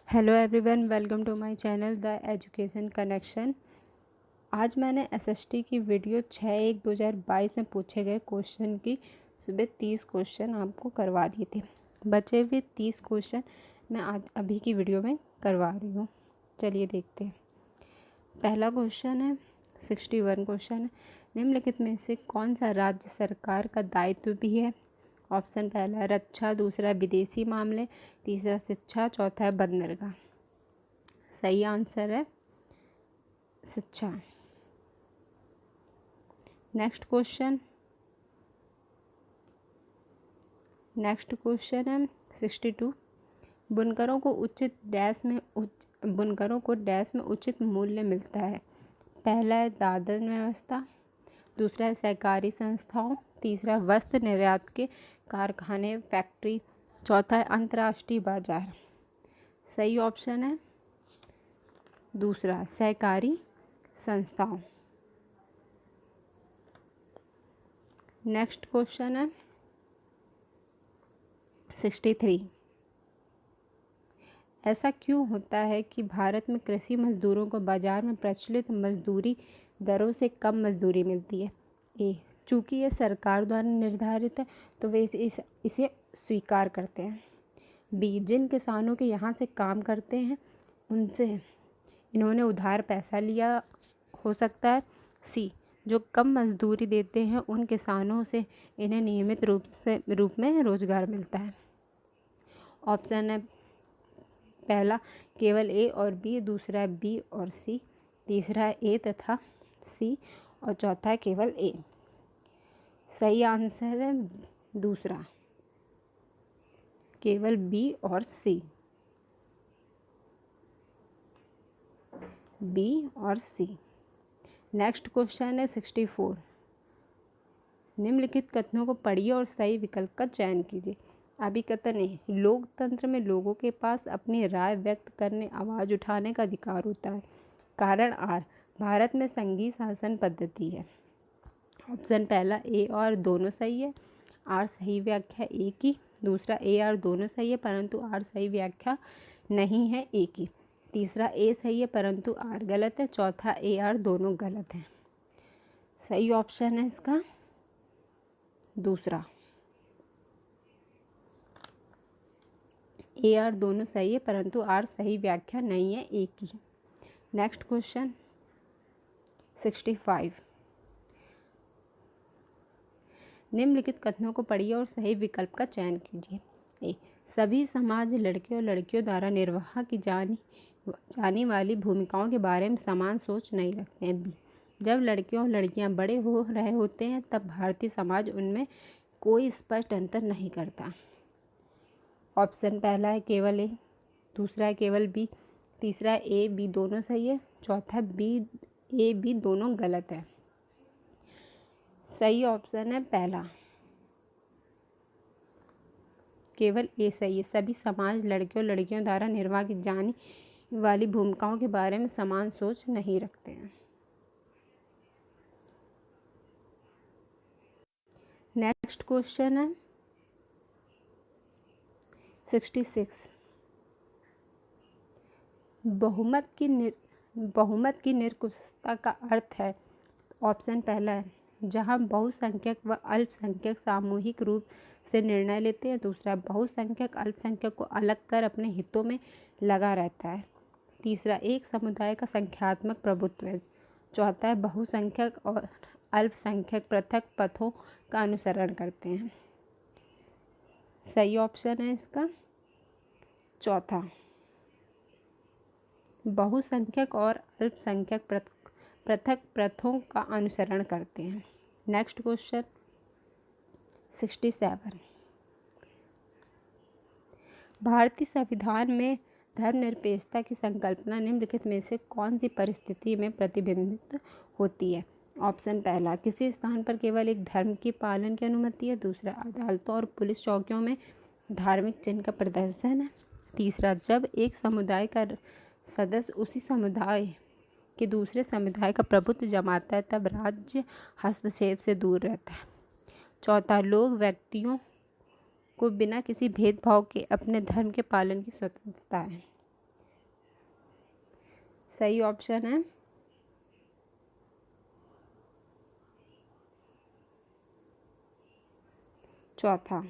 Hello everyone, welcome to my channel the education connection. आज मैंने SST की video 6/1/2022 में पूछे गए क्वेश्चन की सुबह 30 क्वेश्चन आपको करवा दिए थे। बचे हुए 30 क्वेश्चन मैं आज अभी की वीडियो में करवा रही हूँ। चलिए देखते हैं। पहला क्वेश्चन है 61 क्वेश्चन है, निम्नलिखित में से कौन सा राज्य सरकार का दायित्व भी है? ऑप्शन पहला रक्षा, दूसरा विदेशी मामले, तीसरा शिक्षा, चौथा है बंदरगाह। सही आंसर है शिक्षा। नेक्स्ट क्वेश्चन है 62। बुनकरों को डैश में उचित मूल्य मिलता है। पहला है दादन व्यवस्था, दूसरा है सहकारी संस्थाओं, तीसरा वस्त्र निर्यात के कारखाने फैक्ट्री, चौथा है अंतर्राष्ट्रीय बाजार। सही ऑप्शन है दूसरा सहकारी संस्थाओं। नेक्स्ट क्वेश्चन है 63। ऐसा क्यों होता है कि भारत में कृषि मजदूरों को बाजार में प्रचलित मजदूरी दरों से कम मजदूरी मिलती है? ए, चूँकि यह सरकार द्वारा निर्धारित है तो वे इसे स्वीकार करते हैं। बी, जिन किसानों के यहाँ से काम करते हैं उनसे इन्होंने उधार पैसा लिया हो सकता है। सी, जो कम मजदूरी देते हैं उन किसानों से इन्हें नियमित रूप में रोजगार मिलता है। ऑप्शन है पहला केवल ए और बी, दूसरा है बी और सी, तीसरा है ए तथा सी और चौथा है केवल ए। सही आंसर है दूसरा केवल बी और सी। बी और सी। नेक्स्ट क्वेश्चन है 64। निम्नलिखित कथनों को पढ़िए और सही विकल्प का चयन कीजिए। अभिकथन है, लोकतंत्र में लोगों के पास अपनी राय व्यक्त करने, आवाज़ उठाने का अधिकार होता है। कारण आर, भारत में संघीय शासन पद्धति है। ऑप्शन पहला ए और दोनों सही है। आर सही व्याख्या ए की। दूसरा ए आर दोनों सही है परंतु आर सही व्याख्या नहीं है ए की। तीसरा ए सही है परंतु आर गलत है। चौथा ए आर दोनों गलत है। सही ऑप्शन है इसका दूसरा, ए आर दोनों सही है परंतु आर सही व्याख्या नहीं है ए की। Next question 65। निम्नलिखित कथनों को पढ़िए और सही विकल्प का चयन कीजिए। ए, सभी समाज लड़के और लड़कियों द्वारा निर्वाह की जाने वाली भूमिकाओं के बारे में समान सोच नहीं रखते हैं। बी, जब लड़के और लड़कियां बड़े हो रहे होते हैं तब भारतीय समाज उनमें कोई स्पष्ट अंतर नहीं करता। ऑप्शन पहला है केवल ए, दूसरा है केवल बी, तीसरा है ए बी दोनों सही है, चौथा बी ए बी दोनों गलत है। सही ऑप्शन है पहला केवल ए सही है। सभी समाज लड़के और लड़कियों द्वारा निर्वाह की जाने वाली भूमिकाओं के बारे में समान सोच नहीं रखते हैं। नेक्स्ट क्वेश्चन है 66। बहुमत की निरंकुशता का अर्थ है। ऑप्शन पहला है जहां बहुसंख्यक व अल्पसंख्यक सामूहिक रूप से निर्णय लेते हैं। दूसरा, बहुसंख्यक अल्पसंख्यक को अलग कर अपने हितों में लगा रहता है। तीसरा, एक समुदाय का संख्यात्मक प्रभुत्व है। चौथा है बहुसंख्यक और अल्पसंख्यक पृथक पथों का अनुसरण करते हैं। सही ऑप्शन है इसका चौथा, बहुसंख्यक और अल्पसंख्यक पृथक प्रथाओं का अनुसरण करते हैं। Next question 67। भारतीय संविधान में धर्मनिरपेक्षता की संकल्पना निम्नलिखित में से कौन सी परिस्थिति में प्रतिबिंबित होती है? ऑप्शन पहला, किसी स्थान पर केवल एक धर्म की पालन की अनुमति है। दूसरा, अदालतों और पुलिस चौकियों में धार्मिक चिन्ह का प्रदर्शन है। तीसरा, जब एक समुदाय का सदस्य उसी समुदाय के दूसरे समुदाय का प्रभुत्व जमाता है तब राज्य हस्तक्षेप से दूर रहता है। चौथा, लोग व्यक्तियों को बिना किसी भेदभाव के अपने धर्म के पालन की स्वतंत्रता है। सही ऑप्शन है चौथा।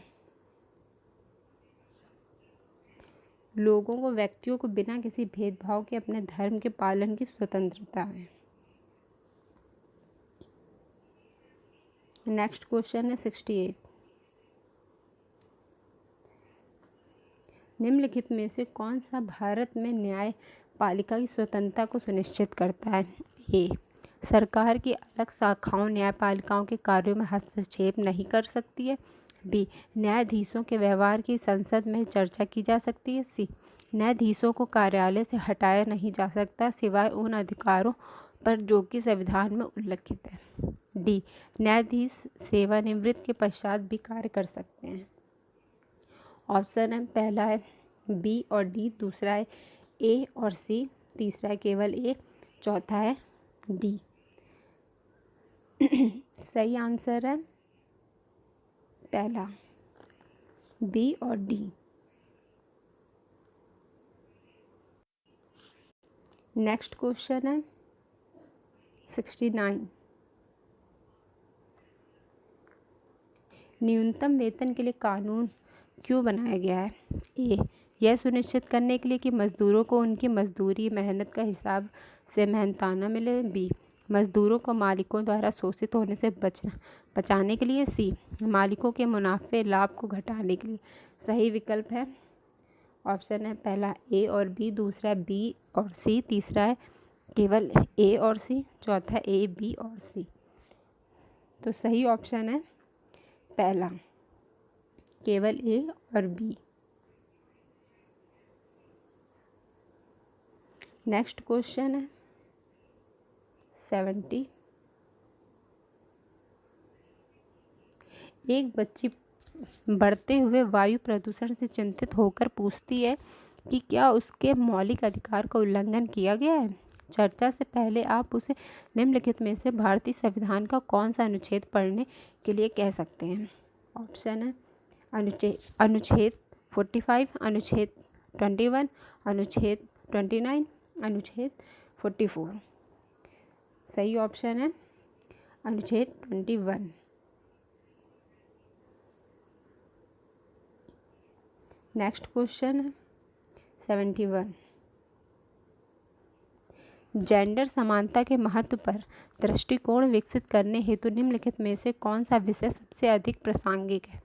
लोगों को, व्यक्तियों को बिना किसी भेदभाव के अपने धर्म के पालन की स्वतंत्रता है। नेक्स्ट क्वेश्चन है 68। निम्नलिखित में से कौन सा भारत में न्यायपालिका की स्वतंत्रता को सुनिश्चित करता है? ए, सरकार की अलग शाखाओं न्यायपालिकाओं के कार्यों में हस्तक्षेप नहीं कर सकती है। बी, न्यायाधीशों के व्यवहार की संसद में चर्चा की जा सकती है। सी, न्यायाधीशों को कार्यालय से हटाया नहीं जा सकता सिवाय उन अधिकारों पर जो कि संविधान में उल्लिखित है। डी, न्यायाधीश सेवानिवृत्ति के पश्चात भी कार्य कर सकते हैं। ऑप्शन है पहला है बी और डी, दूसरा है ए और सी, तीसरा है केवल ए, चौथा है डी। सही आंसर है पहला, बी और डी। नेक्स्ट क्वेश्चन है 69। न्यूनतम वेतन के लिए कानून क्यों बनाया गया है? ए, यह सुनिश्चित करने के लिए कि मजदूरों को उनकी मजदूरी मेहनत का हिसाब से मेहनताना मिले। बी, मजदूरों को मालिकों द्वारा शोषित होने से बचाने के लिए। सी, मालिकों के मुनाफे लाभ को घटाने के लिए। सही विकल्प है ऑप्शन है पहला ए और बी, दूसरा बी और सी, तीसरा है केवल ए और सी, चौथा ए, बी और सी। तो सही ऑप्शन है पहला, केवल ए और बी। नेक्स्ट क्वेश्चन है 70। एक बच्ची बढ़ते हुए वायु प्रदूषण से चिंतित होकर पूछती है कि क्या उसके मौलिक अधिकार का उल्लंघन किया गया है। चर्चा से पहले आप उसे निम्नलिखित में से भारतीय संविधान का कौन सा अनुच्छेद पढ़ने के लिए कह सकते हैं? ऑप्शन है अनुच्छेद 45, अनुच्छेद 21, अनुच्छेद 29, अनुच्छेद 44। सही ऑप्शन है अनुच्छेद 21। नेक्स्ट क्वेश्चन है 71। जेंडर समानता के महत्व पर दृष्टिकोण विकसित करने हेतु निम्नलिखित में से कौन सा विषय सबसे अधिक प्रासंगिक है?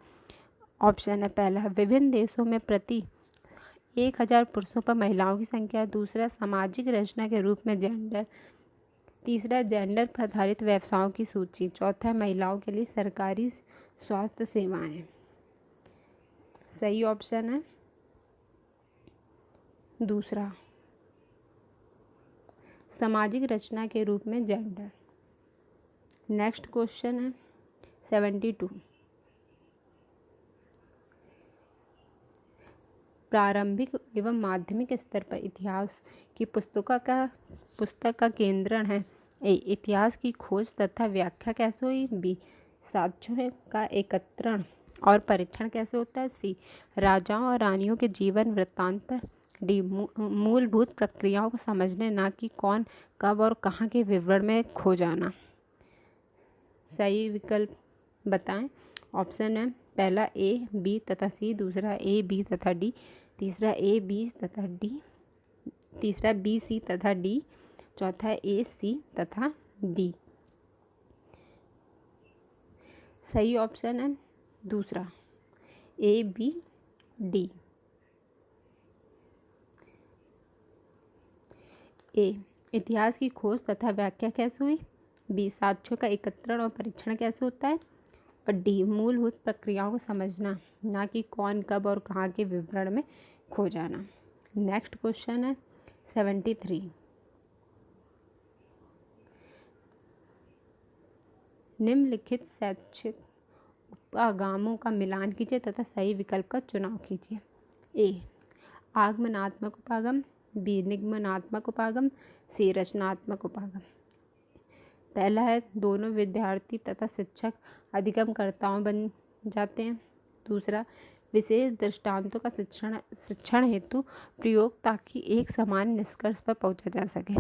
ऑप्शन है पहला, विभिन्न देशों में प्रति 1000 पुरुषों पर महिलाओं की संख्या। दूसरा, सामाजिक रचना के रूप में जेंडर। तीसरा, जेंडर पर आधारित व्यवसायों की सूची। चौथा, महिलाओं के लिए सरकारी स्वास्थ्य सेवाएं। सही ऑप्शन है दूसरा, सामाजिक रचना के रूप में जेंडर। नेक्स्ट क्वेश्चन है 72। प्रारंभिक एवं माध्यमिक स्तर पर इतिहास की पुस्तक का केंद्रण है। ए, इतिहास की खोज तथा व्याख्या कैसे हुई। बी, साक्ष्यों का एकत्रण और परीक्षण कैसे होता है। सी, राजाओं और रानियों के जीवन वृत्तांत पर। डी, मूलभूत प्रक्रियाओं को समझने, ना कि कौन, कब और कहाँ के विवरण में खो जाना। सही विकल्प बताएं। ऑप्शन है पहला ए, बी तथा सी, दूसरा ए, बी तथा डी, तीसरा ए, बी तथा डी, तीसरा बी, सी तथा डी, चौथा ए, सी तथा डी। सही ऑप्शन है दूसरा, ए, बी, डी। ए, इतिहास की खोज तथा व्याख्या कैसे हुई। बी, साक्ष्यों का एकत्रण और परीक्षण कैसे होता है। और डी, मूलभूत प्रक्रियाओं को समझना, ना कि कौन, कब और कहाँ के विवरण में खो जाना। नेक्स्ट क्वेश्चन है 73। निम्नलिखित शैक्षिक उपागमों का मिलान कीजिए तथा सही विकल्प का चुनाव कीजिए। ए, आगमनात्मक उपागम। बी, निगमनात्मक उपागम। सी, रचनात्मक उपागम। पहला है दोनों विद्यार्थी तथा शिक्षक अधिगमकर्ताओं बन जाते हैं। दूसरा, विशेष दृष्टांतों का शिक्षण हेतु प्रयोग ताकि एक समान निष्कर्ष पर पहुंचा जा सके।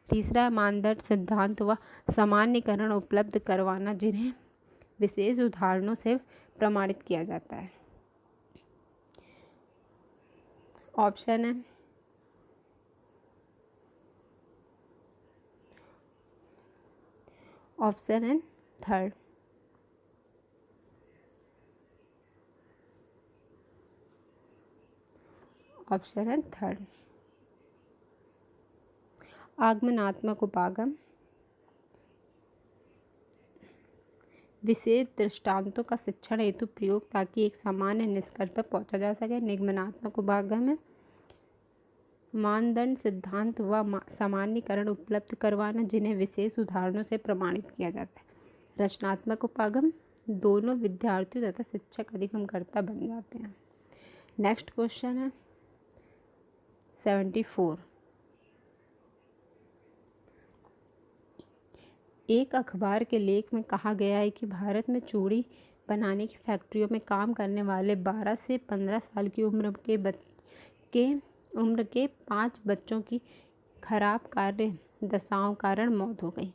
तीसरा, मानदंड, सिद्धांत व सामान्यीकरण उपलब्ध करवाना जिन्हें विशेष उदाहरणों से प्रमाणित किया जाता है। ऑप्शन है थर्ड। ऑप्शन है थर्ड। आगमनात्मक उपागम, विशेष दृष्टांतों का शिक्षण हेतु प्रयोग ताकि एक सामान्य निष्कर्ष पर पहुंचा जा सके। निगमनात्मक उपागम है मानदंड, सिद्धांत व सामान्यीकरण उपलब्ध करवाना जिन्हें विशेष उदाहरणों से प्रमाणित किया जाता है। रचनात्मक उपागम, दोनों विद्यार्थियों तथा शिक्षक अधिगमकर्ता बन जाते हैं। नेक्स्ट क्वेश्चन है 74। एक अखबार के लेख में कहा गया है कि भारत में चूड़ी बनाने की फैक्ट्रियों में काम करने वाले 12 से 15 साल की उम्र के 5 बच्चों की खराब कार्य दशाओं कारण मौत हो गई।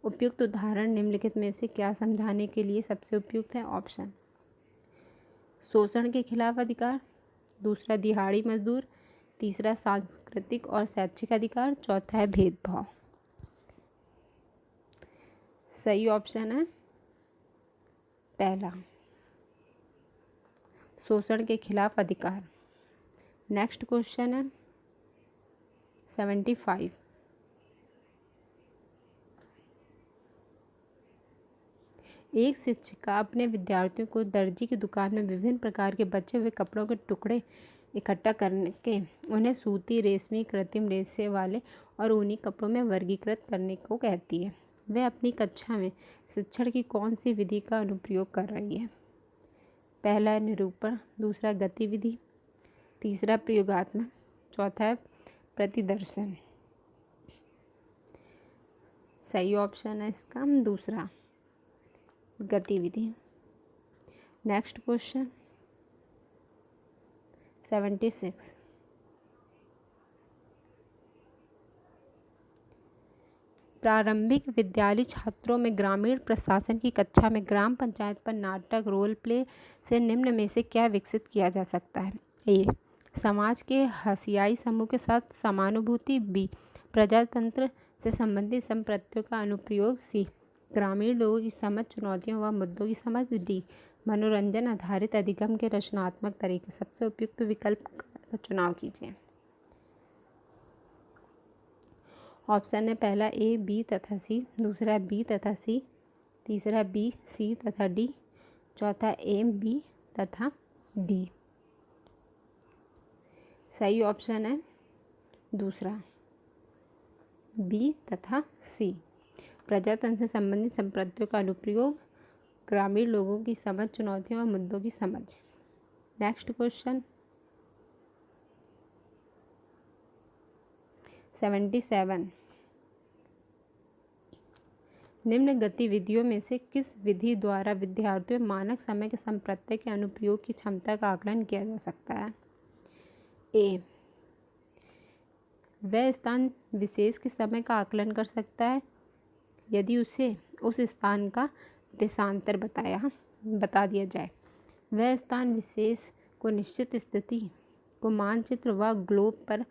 उपयुक्त उदाहरण निम्नलिखित में से क्या समझाने के लिए सबसे उपयुक्त है? ऑप्शन, शोषण के खिलाफ अधिकार, दूसरा दिहाड़ी मजदूर, तीसरा सांस्कृतिक और शैक्षिक अधिकार, चौथा है भेदभाव। सही ऑप्शन है पहला, शोषण के खिलाफ अधिकार। नेक्स्ट क्वेश्चन है 75। एक शिक्षिका अपने विद्यार्थियों को दर्जी की दुकान में विभिन्न प्रकार के बचे हुए कपड़ों के टुकड़े इकट्ठा करके उन्हें सूती, रेशमी, कृत्रिम रेशे वाले और ऊनी कपड़ों में वर्गीकृत करने को कहती है। वह अपनी कक्षा में शिक्षण की कौन सी विधि का अनुप्रयोग कर रही है? पहला है निरूपण, दूसरा गतिविधि, तीसरा प्रयोगात्मक, चौथा है प्रतिदर्शन। सही ऑप्शन है इसका दूसरा, गतिविधि। Next question 76। प्रारंभिक विद्यालय छात्रों में ग्रामीण प्रशासन की कक्षा में ग्राम पंचायत पर नाटक, रोल प्ले से निम्न में से क्या विकसित किया जा सकता है? ए, समाज के हसियाई समूह के साथ समानुभूति, बी, प्रजातंत्र से संबंधित संप्रत्यों का अनुप्रयोग, सी, ग्रामीण लोगों की समझ, चुनौतियों व मुद्दों की समझ, डी, मनोरंजन आधारित अधिगम के रचनात्मक तरीके। सबसे उपयुक्त विकल्प का चुनाव कीजिए। ऑप्शन है पहला ए, बी तथा सी, दूसरा बी तथा सी, तीसरा बी, सी तथा डी, चौथा ए, बी तथा डी। सही ऑप्शन है दूसरा, बी तथा सी, प्रजातंत्र से संबंधित संप्रत्यों का अनुप्रयोग, ग्रामीण लोगों की समझ, चुनौतियों और मुद्दों की समझ। Next question 77। निम्न गतिविधियों में से किस विधि द्वारा विद्यार्थियों में मानक समय के संप्रत्य के अनुप्रयोग की क्षमता का आकलन किया जा सकता है? ए, वह स्थान विशेष के समय का आकलन कर सकता है यदि उसे उस स्थान का देशांतर बता दिया जाए। वह स्थान विशेष को निश्चित स्थिति को मानचित्र व ग्लोब पर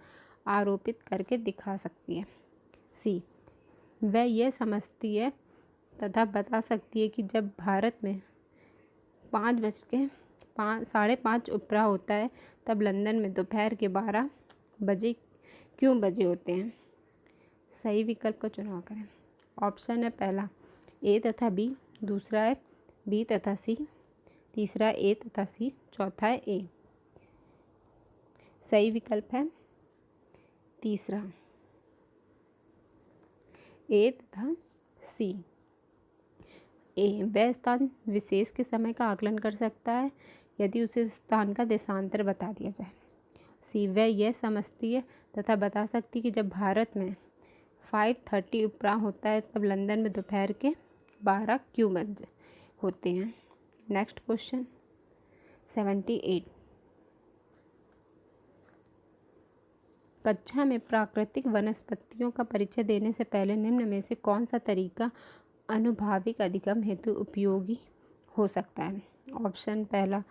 आरोपित करके दिखा सकती है। सी, वह यह समझती है तथा बता सकती है कि जब भारत में 5:05 उपरा होता है तब लंदन में दोपहर के 12 बजे क्यों बजे होते हैं? सही विकल्प का चुनाव करें। ऑप्शन है पहला ए तथा बी, दूसरा है बी तथा सी, तीसरा ए तथा सी, चौथा है ए। सही विकल्प है तीसरा, ए तथा सी। ए, वह स्थान विशेष के समय का आकलन कर सकता है यदि उसे स्थान का देशांतर बता दिया जाए। सी, वह यह समझती है तथा बता सकती कि जब भारत में 5:30 उपरा होता है तब लंदन में दोपहर के 12 क्यों बजे होते हैं। Next question 78। कक्षा में प्राकृतिक वनस्पतियों का परिचय देने से पहले निम्न में से कौन सा तरीका अनुभाविक अधिगम हेतु उपयोगी हो सकता है? ऑप्शन पहला,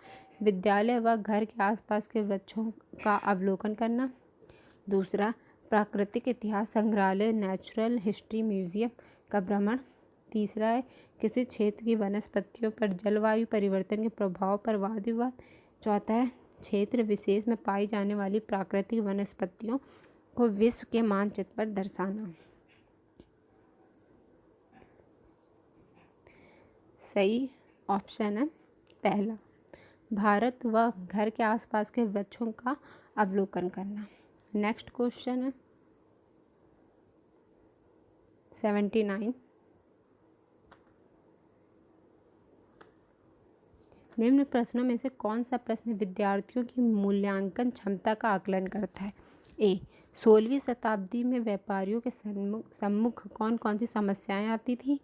विद्यालय व घर के आसपास के वृक्षों का अवलोकन करना। दूसरा, प्राकृतिक इतिहास संग्रहालय नेचुरल हिस्ट्री म्यूजियम का भ्रमण। तीसरा है किसी क्षेत्र की वनस्पतियों पर जलवायु परिवर्तन के प्रभाव पर वाद विवाद। चौथा है क्षेत्र विशेष में पाई जाने वाली प्राकृतिक वनस्पतियों को विश्व के मानचित्र पर दर्शाना। सही ऑप्शन है पहला, भारत व घर के आसपास के वृक्षों का अवलोकन करना। नेक्स्ट क्वेश्चन है 79। निम्न प्रश्नों में से कौन सा प्रश्न विद्यार्थियों की मूल्यांकन क्षमता का आकलन करता है? ए, 16वीं शताब्दी में व्यापारियों के सम्मुख कौन कौन सी समस्याएं आती थीं?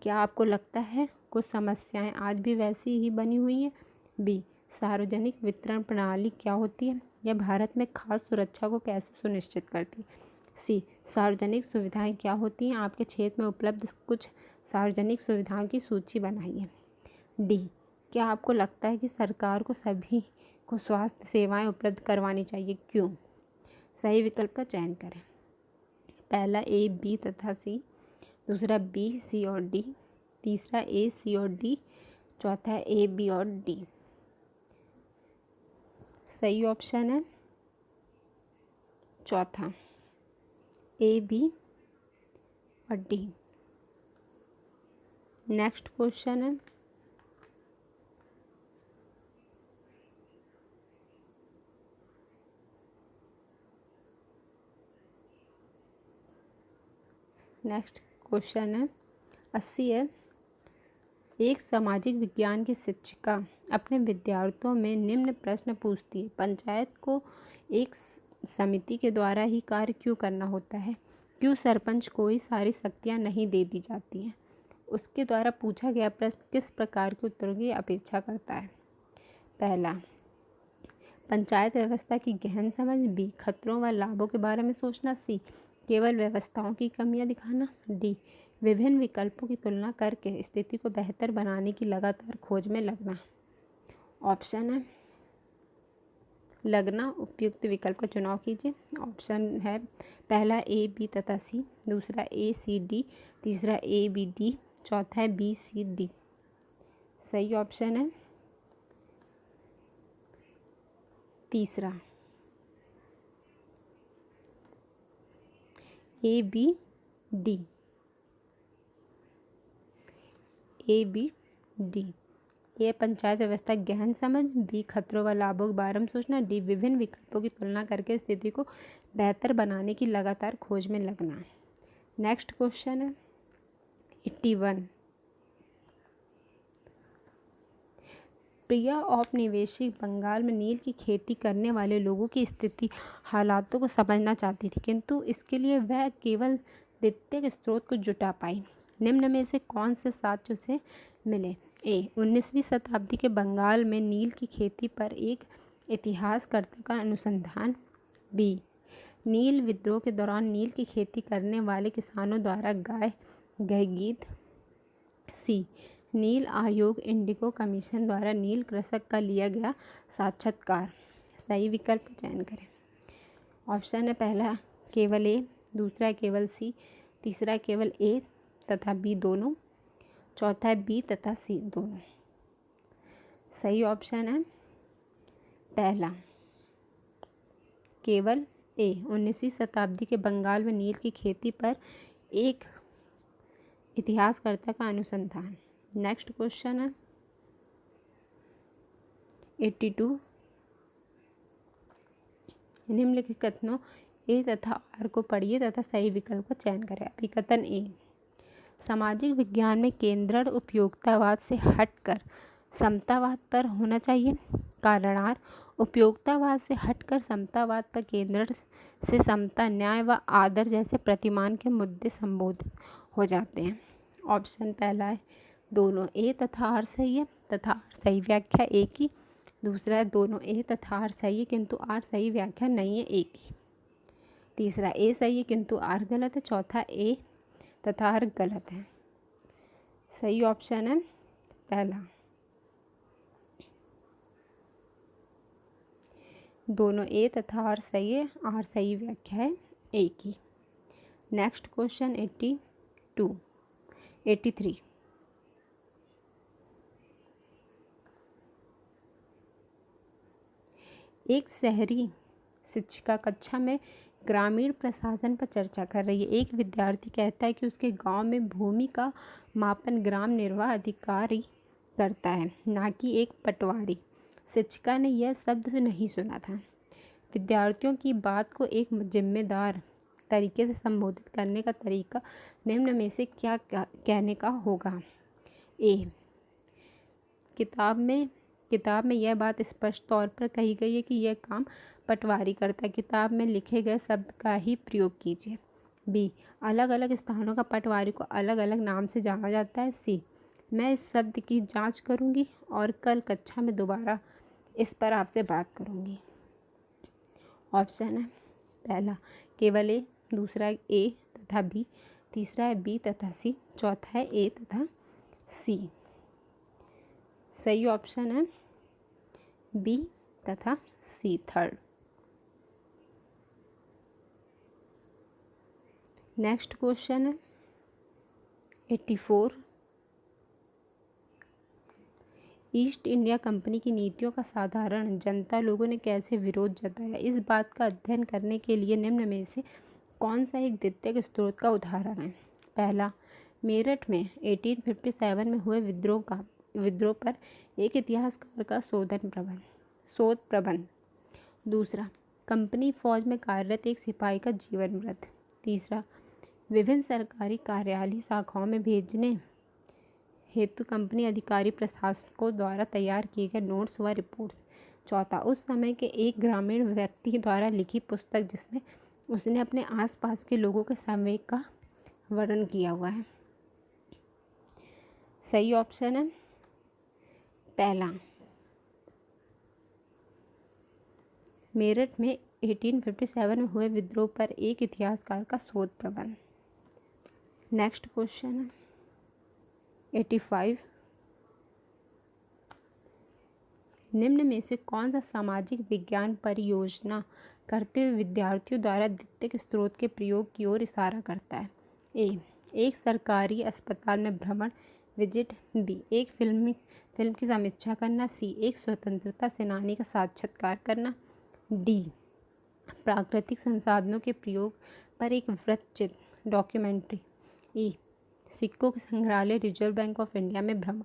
क्या आपको लगता है कुछ समस्याएं आज भी वैसी ही बनी हुई हैं? बी, सार्वजनिक वितरण प्रणाली क्या होती है? यह भारत में खाद्य सुरक्षा को कैसे सुनिश्चित करती है? सी, सार्वजनिक सुविधाएं क्या होती हैं? आपके क्षेत्र में उपलब्ध कुछ सार्वजनिक सुविधाओं की सूची बनाइए। डी, क्या आपको लगता है कि सरकार को सभी को स्वास्थ्य सेवाएं उपलब्ध करवानी चाहिए? क्यों? सही विकल्प का चयन करें। पहला ए, बी तथा सी। दूसरा बी, सी और डी। तीसरा ए, सी और डी। चौथा ए, बी और डी। सही ऑप्शन है चौथा, ए, बी और डी। नेक्स्ट क्वेश्चन है 80 है। एक सामाजिक विज्ञान की शिक्षिका अपने विद्यार्थियों में निम्न प्रश्न पूछती है। पंचायत को एक समिति के द्वारा ही कार्य क्यों करना होता है? क्यों सरपंच को ही सारी शक्तियाँ नहीं दे दी जाती हैं? उसके द्वारा पूछा गया प्रश्न किस प्रकार के उत्तरों की अपेक्षा करता है? पहला, पंचायत व्यवस्था की गहन समझ। बी, खतरों व लाभों के बारे में सोचना। सी, केवल व्यवस्थाओं की कमियां दिखाना। डी, विभिन्न विकल्पों की तुलना करके स्थिति को बेहतर बनाने की लगातार खोज में लगना। ऑप्शन है लगना। उपयुक्त विकल्प का चुनाव कीजिए। ऑप्शन है पहला ए, बी तथा सी। दूसरा ए, सी, डी। तीसरा ए, बी, डी। चौथा है बी, सी, डी। सही ऑप्शन है तीसरा, A, B, D. A, B, D. A, panchayat व्यवस्था गहन समझ। बी, खतरों व लाभों के बारे में सोचना। डी, विभिन्न विकल्पों की तुलना करके स्थिति को बेहतर बनाने की लगातार खोज में लगना। नेक्स्ट क्वेश्चन है 81। प्रिया औपनिवेशिक बंगाल में नील की खेती करने वाले लोगों की स्थिति हालातों को समझना चाहती थी, किंतु इसके लिए वह केवल द्वितीयक स्रोत को जुटा पाई। निम्न में से कौन से साक्ष्य उसे मिले? ए, 19वीं शताब्दी के बंगाल में नील की खेती पर एक इतिहासकर्ता का अनुसंधान। बी, नील विद्रोह के दौरान नील की खेती करने वाले किसानों द्वारा गाए गए गीत। सी, नील आयोग इंडिगो कमीशन द्वारा नील कृषक का लिया गया साक्षात्कार। सही विकल्प का चयन करें। ऑप्शन है पहला केवल ए, दूसरा केवल सी, तीसरा केवल ए तथा बी दोनों, चौथा है बी तथा सी दोनों। सही ऑप्शन है पहला केवल ए, 19वीं शताब्दी के बंगाल में नील की खेती पर एक इतिहासकर्ता का अनुसंधान। नेक्स्ट क्वेश्चन है 82। निम्नलिखित कथनों ए तथा आर को पढ़िए तथा सही विकल्प का चयन करें। अभी कथन ए, सामाजिक विज्ञान में केंद्रण उपयोगितावाद से हटकर समतावाद पर होना चाहिए। कारण आर, उपयोगितावाद से हटकर समतावाद पर केंद्रण से समता, न्याय व आदर जैसे प्रतिमान के मुद्दे संबोधित हो जाते हैं। ऑप्शन पहला है दोनों, ए तथा आर सही है तथा आर सही व्याख्या ए की। दूसरा है दोनों ए तथा आर सही है किंतु आर सही व्याख्या नहीं है ए की। तीसरा ए सही है किंतु आर गलत है। चौथा ए तथा आर गलत है। सही ऑप्शन है पहला, दोनों ए तथा आर सही है, आर सही व्याख्या है ए की। Next question 83। एक शहरी शिक्षिका कक्षा में ग्रामीण प्रशासन पर चर्चा कर रही है। एक विद्यार्थी कहता है कि उसके गांव में भूमि का मापन ग्राम निर्वाह अधिकारी करता है, ना कि एक पटवारी। शिक्षिका ने यह शब्द नहीं सुना था। विद्यार्थियों की बात को एक जिम्मेदार तरीके से संबोधित करने का तरीका निम्न में से क्या कहने का होगा। ए, किताब में यह बात स्पष्ट तौर पर कही गई है कि यह काम पटवारी करता है। किताब में लिखे गए शब्द का ही प्रयोग कीजिए। बी, अलग अलग स्थानों का पटवारी को अलग अलग नाम से जाना जाता है। सी, मैं इस शब्द की जांच करूंगी और कल कक्षा में दोबारा इस पर आपसे बात करूंगी। ऑप्शन है पहला केवल ए, दूसरा है ए तथा बी, तीसरा है बी तथा सी, चौथा है ए तथा सी। सही ऑप्शन है बी तथा सी, थर्ड। नेक्स्ट क्वेश्चन है 84। ईस्ट इंडिया कंपनी की नीतियों का साधारण जनता लोगों ने कैसे विरोध जताया। इस बात का अध्ययन करने के लिए निम्न में से कौन सा एक द्वितीयक स्रोत का उदाहरण है। पहला, मेरठ में 1857 में हुए विद्रोह पर एक इतिहासकार का शोध प्रबंध। दूसरा, कंपनी फौज में कार्यरत एक सिपाही का जीवन वृत्त। तीसरा, विभिन्न सरकारी कार्यालय शाखाओं में भेजने हेतु कंपनी अधिकारी प्रशासकों द्वारा तैयार किए गए नोट्स व रिपोर्ट्स। चौथा, उस समय के एक ग्रामीण व्यक्ति द्वारा लिखी पुस्तक जिसमें उसने अपने आसपास के लोगों के संवेग का वर्णन किया हुआ है। सही ऑप्शन है पहला, मेरठ में 1857 में हुए विद्रोह पर एक इतिहासकार का शोध प्रबंध। नेक्स्ट क्वेश्चन है 85। निम्न में से कौन सा सामाजिक विज्ञान परियोजना करते हुए विद्यार्थियों द्वारा द्वितीयक स्रोत के प्रयोग की ओर इशारा करता है। ए, एक सरकारी अस्पताल में भ्रमण विजिट। बी, एक फिल्म की समीक्षा करना। सी, एक स्वतंत्रता सेनानी का साक्षात्कार करना। डी, प्राकृतिक संसाधनों के प्रयोग पर एक वृत्तचित्र डॉक्यूमेंट्री। ई, सिक्कों के संग्रहालय रिजर्व बैंक ऑफ इंडिया में भ्रमण।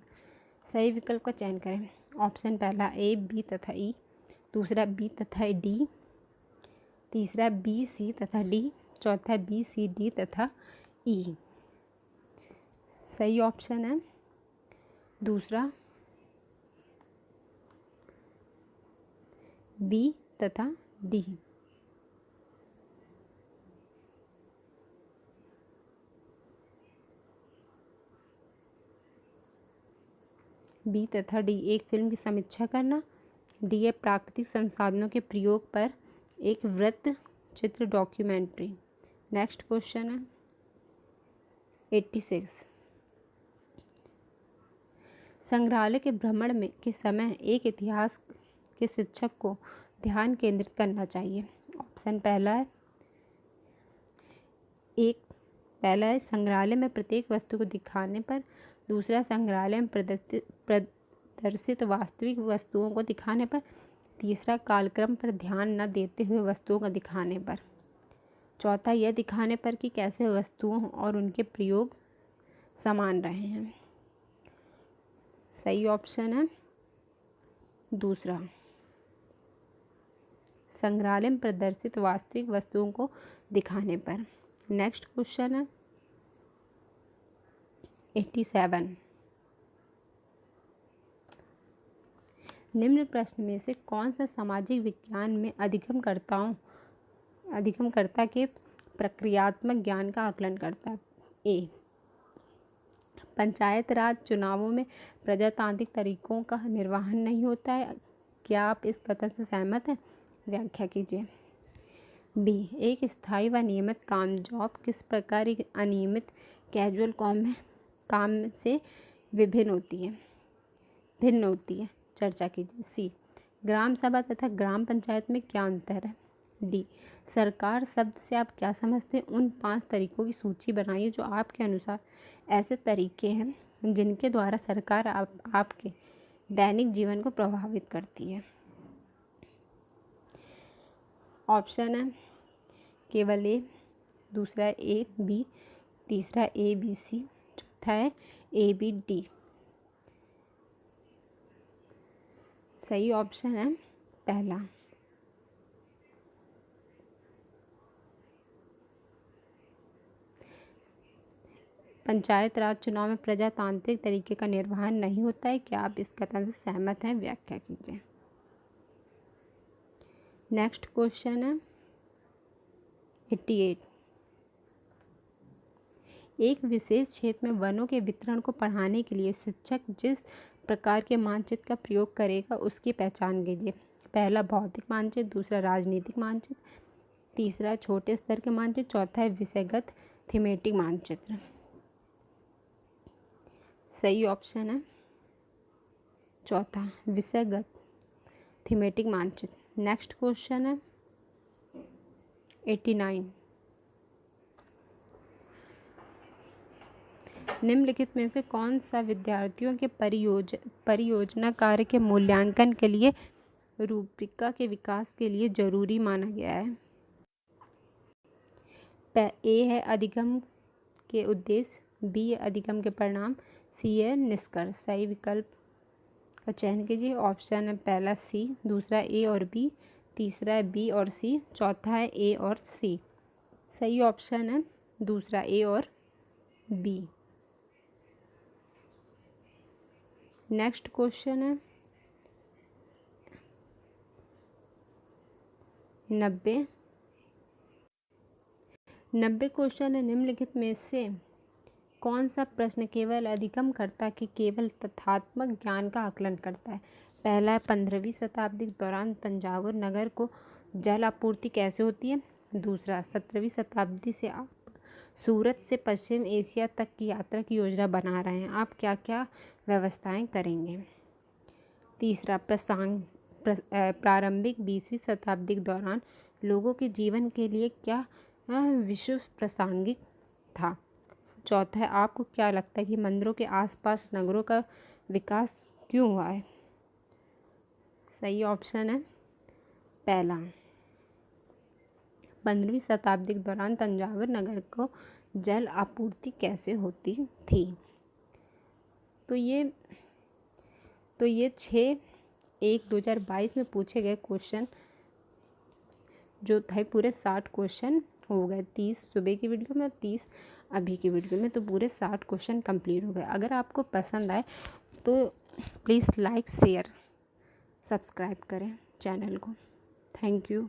सही विकल्प का चयन करें। ऑप्शन पहला ए, बी तथा ई, दूसरा बी तथा डी, तीसरा बी, सी तथा डी, चौथा बी, सी, डी तथा ई। सही ऑप्शन है दूसरा बी तथा डी। बी तथा डी, एक फिल्म की समीक्षा करना। डी है प्राकृतिक संसाधनों के प्रयोग पर एक वृत्त चित्र डॉक्यूमेंट्री। नेक्स्ट क्वेश्चन है 86। संग्रहालय के भ्रमण में के समय एक इतिहास के शिक्षक को ध्यान केंद्रित करना चाहिए। ऑप्शन पहला है संग्रहालय में प्रत्येक वस्तु को दिखाने पर। दूसरा, संग्रहालय में प्रदर्शित वास्तविक वस्तुओं को दिखाने पर। तीसरा, कालक्रम पर ध्यान न देते हुए वस्तुओं को दिखाने पर। चौथा, यह दिखाने पर कि कैसे वस्तुओं और उनके प्रयोग समान रहे हैं। सही ऑप्शन है दूसरा, संग्रहालय में प्रदर्शित वास्तविक वस्तुओं को दिखाने पर। नेक्स्ट क्वेश्चन है 87। निम्न प्रश्न में से कौन सा सामाजिक विज्ञान में अधिगमकर्ता के प्रक्रियात्मक ज्ञान का आकलन करता है। ए, पंचायत राज चुनावों में प्रजातांत्रिक तरीकों का निर्वहन नहीं होता है क्या आप इस कथन से सहमत हैं? व्याख्या कीजिए। बी, एक स्थायी व नियमित काम जॉब किस प्रकार की अनियमित कैजुअल काम से भिन्न होती है? चर्चा कीजिए। सी, ग्राम सभा तथा ग्राम पंचायत में क्या अंतर है? डी, सरकार शब्द से आप क्या समझते हैं? उन 5 तरीकों की सूची बनाइए जो आपके अनुसार ऐसे तरीके हैं जिनके द्वारा सरकार आपके दैनिक जीवन को प्रभावित करती है। ऑप्शन है केवल ए, दूसरा ए बी, तीसरा ए बी सी, चौथा है ए बी डी। सही ऑप्शन है पहला। पंचायत राज चुनाव में प्रजातांत्रिक तरीके का निर्वहन नहीं होता है। क्या आप इस कथन से सहमत हैं? व्याख्या कीजिए। नेक्स्ट क्वेश्चन है 88। एक विशेष क्षेत्र में वनों के वितरण को पढ़ाने के लिए शिक्षक जिस प्रकार के मानचित्र का प्रयोग करेगा उसकी पहचान कीजिए। पहला भौतिक मानचित्र, दूसरा राजनीतिक मानचित्र, तीसरा छोटे स्तर के मानचित्र, चौथा है विषयगत थीमेटिक मानचित्र। सही ऑप्शन है चौथा, विषयगत थीमेटिक मानचित्र। नेक्स्ट क्वेश्चन है 89। निम्नलिखित में से कौन सा विद्यार्थियों के परियोजना कार्य के मूल्यांकन के लिए रूब्रिका के विकास के लिए जरूरी माना गया है? ए है अधिगम के उद्देश्य, बी है अधिगम के परिणाम, सी है निष्कर्ष। सही विकल्प का चयन कीजिए। ऑप्शन है पहला सी, दूसरा ए और बी, तीसरा है बी और सी, चौथा है ए और सी। सही ऑप्शन है दूसरा ए और बी। नेक्स्ट क्वेश्चन है 90। क्वेश्चन है निम्नलिखित में से कौन सा प्रश्न केवल अधिगमकर्ता के केवल तथ्यात्मक ज्ञान का आकलन करता है? पहला है 15वीं शताब्दी के दौरान तंजावुर नगर को जल आपूर्ति कैसे होती है? दूसरा 17वीं शताब्दी से आप सूरत से पश्चिम एशिया तक की यात्रा की योजना बना रहे हैं, आप क्या क्या व्यवस्थाएं करेंगे? तीसरा प्रारंभिक 20वीं शताब्दी के दौरान लोगों के जीवन के लिए क्या विश्व प्रासंगिक था? चौथा है आपको क्या लगता है कि मंदिरों के आसपास नगरों का विकास क्यों हुआ है? सही ऑप्शन है पहला, 15वीं शताब्दी के दौरान तंजावुर नगर को जल आपूर्ति कैसे होती थी। तो ये 6/1/2022 में पूछे गए क्वेश्चन जो थे पूरे 60 क्वेश्चन हो गए। 30 सुबह की वीडियो में और 30 अभी की वीडियो में, तो पूरे 60 क्वेश्चन कंप्लीट हो गए। अगर आपको पसंद आए तो प्लीज़ लाइक शेयर सब्सक्राइब करें चैनल को। Thank you.